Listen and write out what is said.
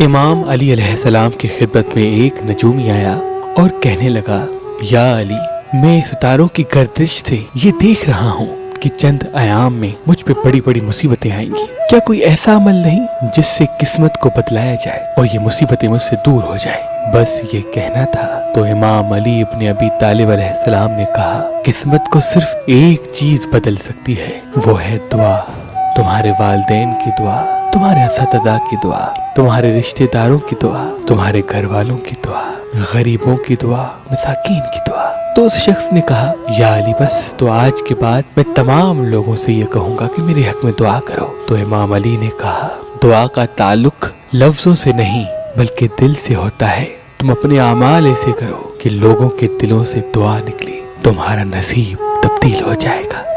امام علی علیہ السلام کی خدمت میں ایک نجومی آیا اور کہنے لگا، یا علی، میں ستاروں کی گردش سے یہ دیکھ رہا ہوں کہ چند ایام میں مجھ پہ بڑی بڑی مصیبتیں آئیں گی۔ کیا کوئی ایسا عمل نہیں جس سے قسمت کو بدلایا جائے اور یہ مصیبتیں مجھ سے دور ہو جائے؟ بس یہ کہنا تھا تو امام علی ابن ابی طالب علیہ السلام نے کہا، قسمت کو صرف ایک چیز بدل سکتی ہے، وہ ہے دعا۔ تمہارے والدین کی دعا، تمہارے اساتذہ کی دعا، تمہارے رشتہ داروں کی دعا، تمہارے گھر والوں کی دعا، غریبوں کی دعا، مساکین کی دعا۔ تو اس شخص نے کہا، یا علی، بس تو آج کے بعد میں تمام لوگوں سے یہ کہوں گا کہ میرے حق میں دعا کرو۔ تو امام علی نے کہا، دعا کا تعلق لفظوں سے نہیں بلکہ دل سے ہوتا ہے۔ تم اپنے اعمال ایسے کرو کہ لوگوں کے دلوں سے دعا نکلے، تمہارا نصیب تبدیل ہو جائے گا۔